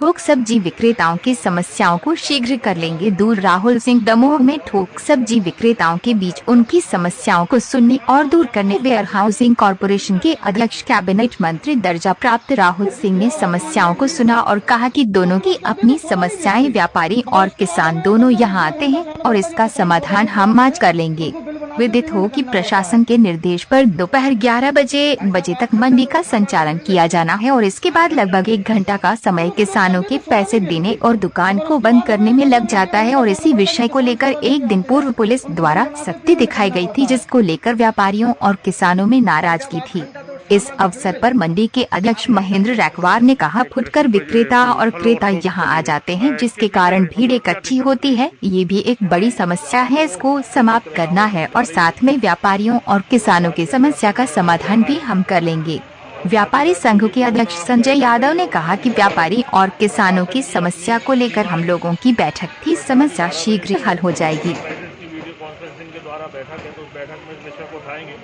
थोक सब्जी विक्रेताओं की समस्याओं को शीघ्र कर लेंगे दूर। राहुल सिंह दमोह में थोक सब्जी विक्रेताओं के बीच उनकी समस्याओं को सुनने और दूर करने वेयर हाउसिंग कॉरपोरेशन के अध्यक्ष कैबिनेट मंत्री दर्जा प्राप्त राहुल सिंह ने समस्याओं को सुना और कहा कि दोनों की अपनी समस्याएं, व्यापारी और किसान दोनों यहां आते हैं और इसका समाधान हम आज कर लेंगे। विदित हो कि प्रशासन के निर्देश पर दोपहर 11 बजे तक मंडी का संचालन किया जाना है और इसके बाद लगभग 1 घंटा का समय किसानों के पैसे देने और दुकान को बंद करने में लग जाता है और इसी विषय को लेकर एक दिन पूर्व पुलिस द्वारा सख्ती दिखाई गई थी, जिसको लेकर व्यापारियों और किसानों में नाराजगी थी। इस अवसर पर मंडी के अध्यक्ष महेंद्र रैकवार ने कहा, फुटकर विक्रेता और क्रेता यहां आ जाते हैं जिसके कारण भीड़ इकट्ठी होती है। ये भी एक बड़ी समस्या है, इसको समाप्त करना है और साथ में व्यापारियों और किसानों की समस्या का समाधान भी हम कर लेंगे। व्यापारी संघ के अध्यक्ष संजय यादव ने कहा कि व्यापारी और किसानों की समस्या को लेकर हम लोगों की बैठक थी, समस्या शीघ्र हल हो जाएगी। वीडियो कॉन्फ्रेंसिंग के द्वारा बैठक है तो उस बैठक में इस विषय को उठाएंगे,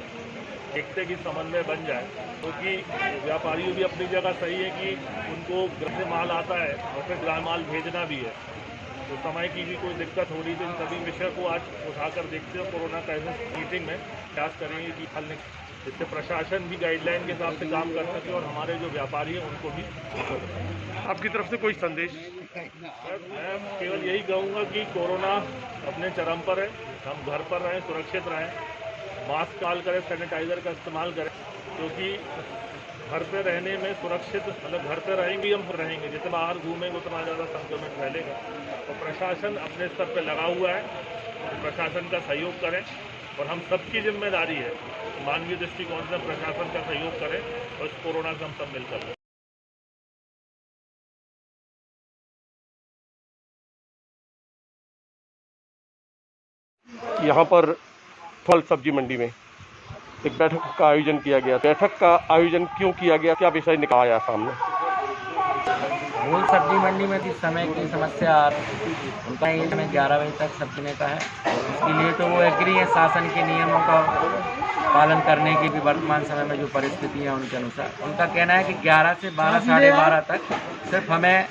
देखते कि समन्वय बन जाए, क्योंकि व्यापारी भी अपनी जगह सही है कि उनको घर से माल आता है और फिर ग्राम माल भेजना भी है, तो समय की भी कोई दिक्कत हो रही थी। इन सभी विषय को आज उठाकर देखते हैं, कोरोना क्राइसिस मीटिंग में प्रयास करेंगे कि हल निकले। इससे प्रशासन भी गाइडलाइन के हिसाब से काम कर सके और हमारे जो व्यापारी हैं उनको भी। आपकी तरफ से कोई संदेश? मैं केवल यही कहूँगा कि कोरोना अपने चरम पर है, हम घर पर रहें, सुरक्षित रहें, मास्क डाल करें, सैनिटाइज़र का इस्तेमाल करें, क्योंकि घर पे रहने में सुरक्षित, मतलब घर पे रहेंगे हम रहेंगे, जितना बाहर घूमेंगे उतना ज़्यादा संक्रमण फैलेगा। तो प्रशासन अपने स्तर पे लगा हुआ है, तो प्रशासन का सहयोग करें और हम सबकी जिम्मेदारी है मानवीय दृष्टिकोण से प्रशासन का सहयोग करें और इस कोरोना से हम सब मिलकर। यहाँ पर फल सब्जी मंडी में एक बैठक का आयोजन किया गया। बैठक का आयोजन क्यों किया गया, क्या विषय निकला आया सामने? मूल सब्जी मंडी में जिस समय की समस्या आ रही उनका ये समय 11 बजे तक सब्जी का है, उसके लिए तो वो एग्री है शासन के नियमों का पालन करने की भी वर्तमान समय में जो परिस्थिति है उनके अनुसार। उनका कहना है कि 11 से 12 साढ़े 12 तक सिर्फ हमें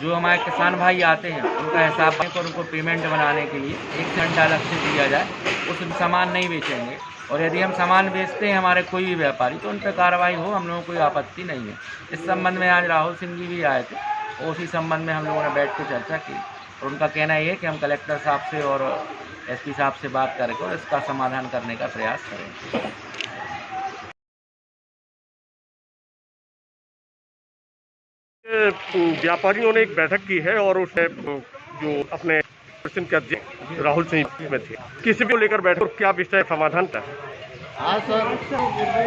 जो हमारे किसान भाई आते हैं उनका हिसाब और उनको पेमेंट बनाने के लिए 1 घंटा अलग से दिया जाए, उस सामान नहीं बेचेंगे। और यदि हम सामान बेचते हैं हमारे कोई भी व्यापारी तो उन पर कार्रवाई हो, हम लोगों को कोई आपत्ति नहीं है। इस संबंध में आज राहुल सिंह जी भी आए थे और उसी संबंध में हम लोगों ने बैठ के चर्चा की और उनका कहना ये है कि हम कलेक्टर साहब से और एसपी साहब से बात करके और इसका समाधान करने का प्रयास करेंगे। व्यापारियों ने एक बैठक की है और उसमें जो अपने प्रश्न के अध्यक्ष राहुल सिंह में थे, किसी को लेकर बैठक और क्या विषय समाधान था? हाँ सर,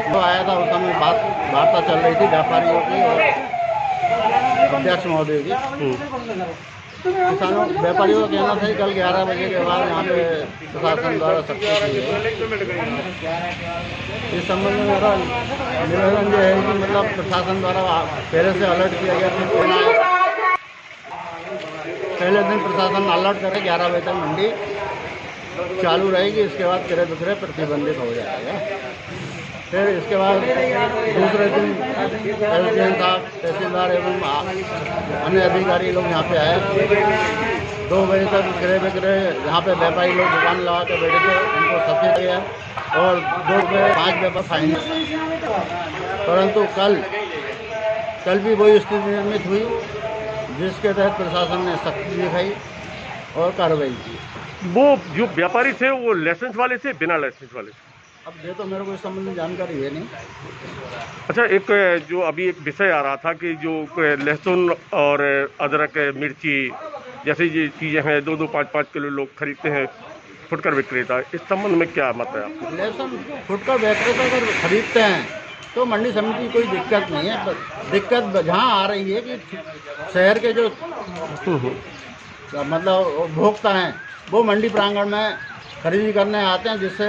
जो आया था उस समय वार्ता चल रही थी व्यापारियों की और अध्यक्ष महोदय की। किसानों व्यापारियों का कहना था कि कल 11 बजे के बाद यहाँ पे प्रशासन द्वारा सख्ती की है। इस संबंध में मेरा निवेदन ये है कि मतलब प्रशासन द्वारा पहले से अलर्ट किया गया था। पहले दिन प्रशासन अलर्ट करे 11 बजे तक मंडी चालू रहेगी, इसके बाद क्रय विक्रय प्रतिबंधित हो जाएगा। फिर इसके बाद दूसरे दिन एसडीएम साहब, तहसीलदार एवं अन्य अधिकारी लोग यहाँ पे आए। 2 बजे तक क्रय विक्रय यहाँ पे व्यापारी लोग दुकान लगा के बैठे थे, उनको सब्सिडी दिया और 2 रुपये 5 रुपये फाइन। परंतु कल भी वही स्थिति निर्मित हुई जिसके तहत प्रशासन ने सख्ती दिखाई और कार्रवाई की। वो जो व्यापारी थे वो लाइसेंस वाले थे, बिना लाइसेंस वाले थे? अब ये तो मेरे को इस संबंध में जानकारी है नहीं। अच्छा, एक जो अभी एक विषय आ रहा था कि जो लहसुन और अदरक, मिर्ची जैसी ये चीज़ें हैं 2-2, 5-5 किलो लोग खरीदते हैं फुटकर विक्रेता, इस संबंध में क्या मत है आपको? लहसुन फुटकर विक्रेता अगर खरीदते हैं तो मंडी समिति की कोई दिक्कत नहीं है। दिक्कत जहाँ आ रही है कि शहर के जो मतलब उपभोक्ता हैं वो मंडी प्रांगण में खरीदी करने आते हैं, जिससे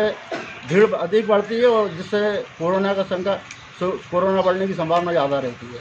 भीड़ अधिक बढ़ती है और जिससे कोरोना बढ़ने की संभावना ज़्यादा रहती है।